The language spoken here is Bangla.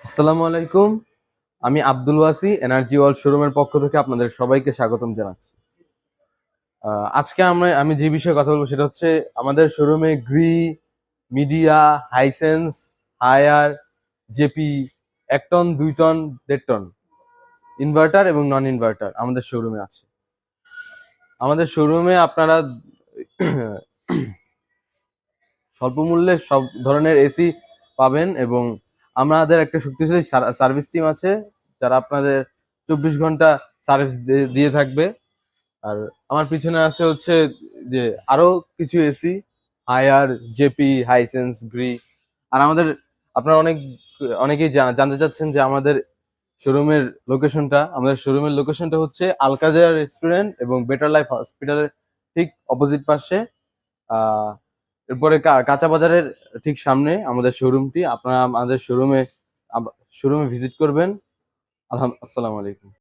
আসসালামু আলাইকুম। আমি আব্দুল ওয়াসি এনার্জি ওয়ার্ল্ড শোরুমের পক্ষ থেকে আপনাদের সবাইকে স্বাগতম জানাচ্ছি। আজকে আমি যে বিষয়ে কথা বলবো সেটা হচ্ছে আমাদের শোরুমে Gree, Midea, Hisense, Haier, JP ১ ton, ২ ton, ১.৫ টন ইনভার্টার এবং নন ইনভার্টার আমাদের শোরুমে আছে। আমাদের শোরুমে আপনারা স্বল্প মূল্যে সব ধরনের এসি পাবেন এবং আমাদের একটা শক্তিশালী সার্ভিস টিম আছে যারা আপনাদের ২৪ ঘন্টা সার্ভিস দিয়ে থাকবে। আর আমার পিছনে আছে হচ্ছে যে আরো কিছু এসি হায়ার, জেপি, হাইসেন্স, গ্রি। আর আপনারা অনেকেই জানতে চাচ্ছেন যে আমাদের শোরুমের লোকেশনটা হচ্ছে আলকাজার রেস্টুরেন্ট এবং বেটার লাইফ হসপিটালের ঠিক অপোজিট পাশে। আহ এরপরে কাঁচা বাজারের ঠিক সামনে আমাদের শোরুমটি। আপনারা আমাদের শোরুমে ভিজিট করবেন। আসসালামু আলাইকুম।